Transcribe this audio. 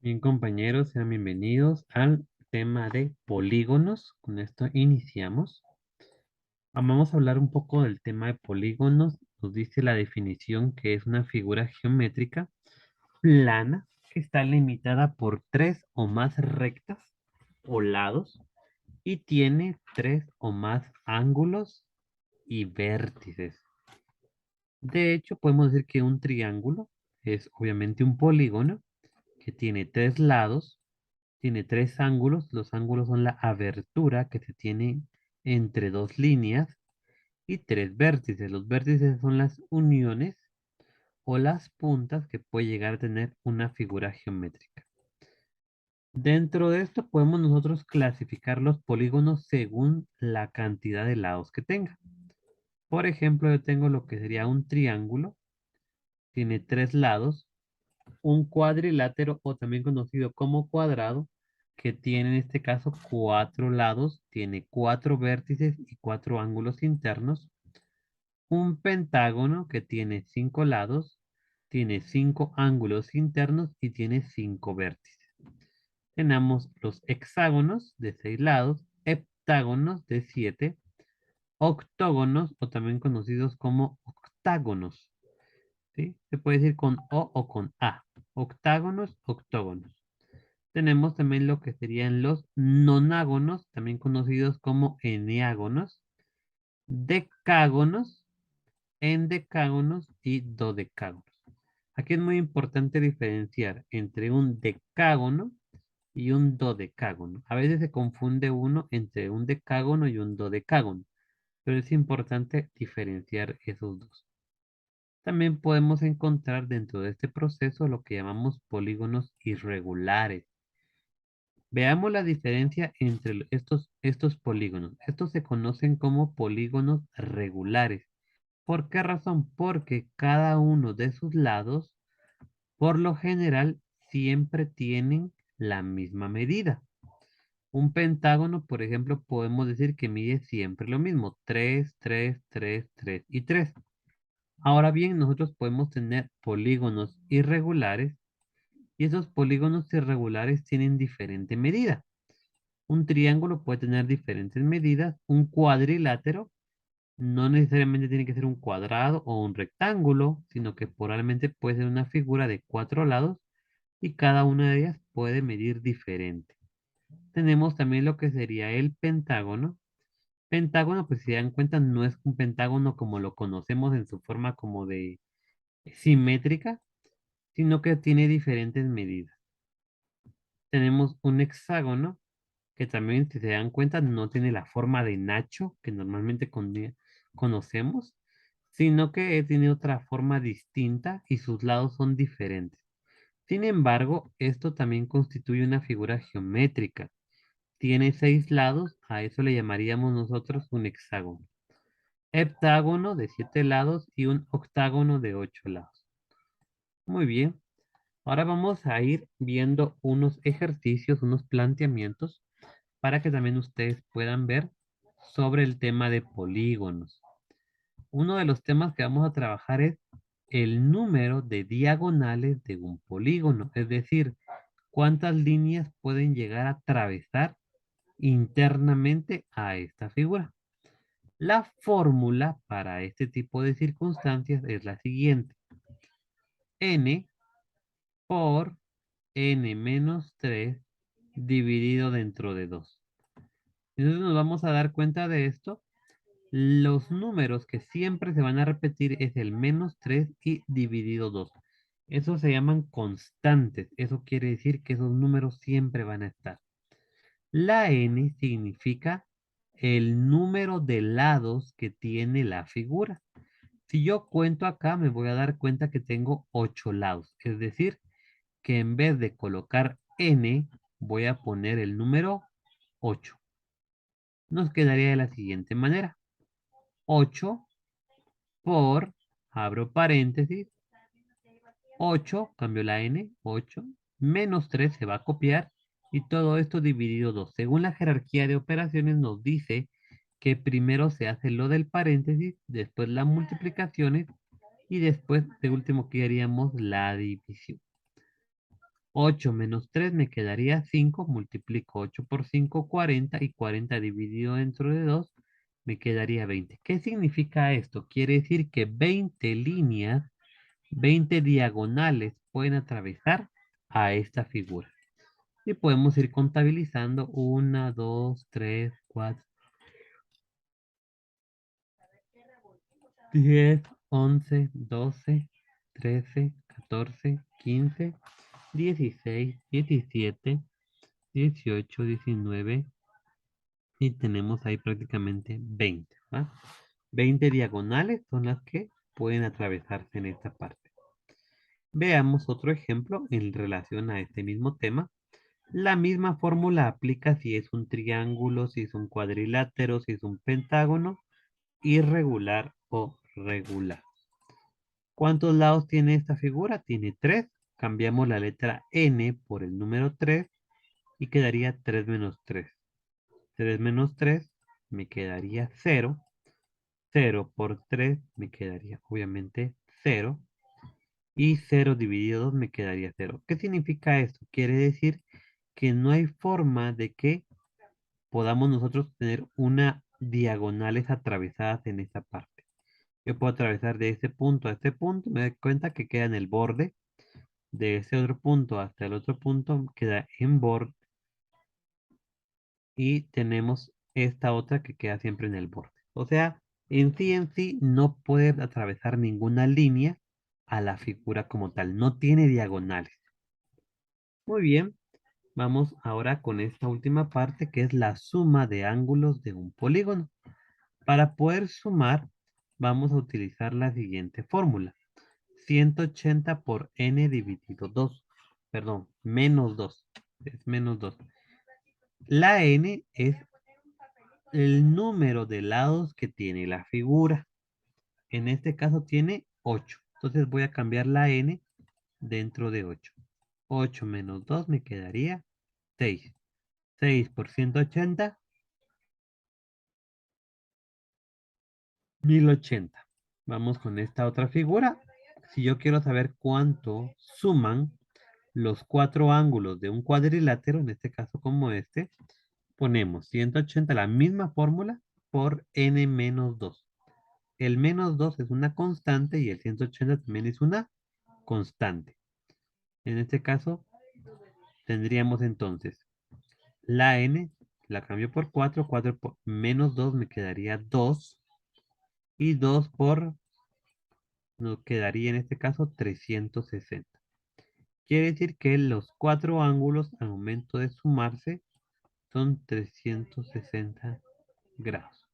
Bien, compañeros, sean bienvenidos al tema de polígonos. Con esto iniciamos. Vamos a hablar un poco del tema de polígonos. Nos dice la definición que es una figura geométrica plana que está limitada por tres o más rectas o lados y tiene tres o más ángulos y vértices. De hecho, podemos decir que un triángulo es obviamente un polígono que tiene tres lados. Tiene tres ángulos. Los ángulos son la abertura que se tiene entre dos líneas y tres vértices. Los vértices son las uniones o las puntas que puede llegar a tener una figura geométrica. Dentro de esto podemos nosotros clasificar los polígonos según la cantidad de lados que tenga. Por ejemplo, yo tengo lo que sería un triángulo. Tiene tres lados. Un cuadrilátero o también conocido como cuadrado, que tiene en este caso cuatro lados, tiene cuatro vértices y cuatro ángulos internos. Un pentágono que tiene cinco lados, tiene cinco ángulos internos y tiene cinco vértices. Tenemos los hexágonos de seis lados, heptágonos de siete, octógonos o también conocidos como octágonos. ¿Sí? Se puede decir con o con A. Octágonos, octógonos. Tenemos también lo que serían los nonágonos, también conocidos como eneágonos, decágonos, endecágonos y dodecágonos. Aquí es muy importante diferenciar entre un decágono y un dodecágono. A veces se confunde uno entre un decágono y un dodecágono, pero es importante diferenciar esos dos. También podemos encontrar dentro de este proceso lo que llamamos polígonos irregulares. Veamos la diferencia entre estos polígonos. Estos se conocen como polígonos regulares. ¿Por qué razón? Porque cada uno de sus lados, por lo general, siempre tienen la misma medida. Un pentágono, por ejemplo, podemos decir que mide siempre lo mismo, 3, 3, 3, 3 y 3. Ahora bien, nosotros podemos tener polígonos irregulares y esos polígonos irregulares tienen diferente medida. Un triángulo puede tener diferentes medidas. Un cuadrilátero no necesariamente tiene que ser un cuadrado o un rectángulo, sino que probablemente puede ser una figura de cuatro lados y cada una de ellas puede medir diferente. Tenemos también lo que sería el pentágono. Pentágono, pues si se dan cuenta, no es un pentágono como lo conocemos en su forma como de simétrica, sino que tiene diferentes medidas. Tenemos un hexágono que también, si se dan cuenta, no tiene la forma de nacho que normalmente conocemos, sino que tiene otra forma distinta y sus lados son diferentes. Sin embargo, esto también constituye una figura geométrica. Tiene seis lados, a eso le llamaríamos nosotros un hexágono. Heptágono de siete lados y un octágono de ocho lados. Muy bien, ahora vamos a ir viendo unos ejercicios, unos planteamientos para que también ustedes puedan ver sobre el tema de polígonos. Uno de los temas que vamos a trabajar es el número de diagonales de un polígono, es decir, cuántas líneas pueden llegar a atravesar internamente a esta figura. La fórmula para este tipo de circunstancias es la siguiente: n por n menos 3 dividido dentro de 2. Entonces nos vamos a dar cuenta de esto. Los números que siempre se van a repetir es el menos 3 y dividido 2. Esos se llaman constantes. Eso quiere decir que esos números siempre van a estar. La n significa el número de lados que tiene la figura. Si yo cuento acá, me voy a dar cuenta que tengo 8 lados. Es decir, que en vez de colocar n, voy a poner el número 8. Nos quedaría de la siguiente manera: 8 por, abro paréntesis, 8, cambio la n, 8, menos 3 se va a copiar y todo esto dividido 2. Según la jerarquía de operaciones nos dice que primero se hace lo del paréntesis, después las multiplicaciones y después de último que haríamos la división. 8 menos 3 me quedaría 5. Multiplico 8 por 5, 40. Y 40 dividido dentro de 2 me quedaría 20. ¿Qué significa esto? Quiere decir que 20 líneas, 20 diagonales pueden atravesar a esta figura. Y podemos ir contabilizando 1, 2, 3, 4, 10, 11, 12, 13, 14, 15, 16, 17, 18, 19 y tenemos ahí prácticamente 20, ¿va? 20 diagonales son las que pueden atravesarse en esta parte. Veamos otro ejemplo en relación a este mismo tema. La misma fórmula aplica si es un triángulo, si es un cuadrilátero, si es un pentágono, irregular o regular. ¿Cuántos lados tiene esta figura? Tiene 3. Cambiamos la letra N por el número 3 y quedaría 3 menos 3. 3 menos 3 me quedaría 0. 0 por 3 me quedaría obviamente 0. Y 0 dividido 2 me quedaría 0. ¿Qué significa esto? Quiere decir que no hay forma de que podamos nosotros tener una diagonales atravesadas en esta parte. Yo puedo atravesar de este punto a este punto, me doy cuenta que queda en el borde, de ese otro punto hasta el otro punto queda en borde y tenemos esta otra que queda siempre en el borde. O sea, en sí no puede atravesar ninguna línea a la figura como tal, no tiene diagonales. Muy bien, vamos ahora con esta última parte que es la suma de ángulos de un polígono. Para poder sumar, vamos a utilizar la siguiente fórmula. 180 por n dividido 2. Perdón, menos 2. Es menos 2. La n es el número de lados que tiene la figura. En este caso tiene 8. Entonces voy a cambiar la n dentro de 8. 8 menos 2 me quedaría 6. 6 por 180, 1080. Vamos con esta otra figura. Si yo quiero saber cuánto suman los cuatro ángulos de un cuadrilátero, en este caso como este, ponemos 180, la misma fórmula, por n menos 2. El menos 2 es una constante y el 180 también es una constante. En este caso, tendríamos entonces la n, la cambio por 4, 4 por menos 2 me quedaría 2 y 2 por, nos quedaría en este caso 360. Quiere decir que los cuatro ángulos al momento de sumarse son 360 grados.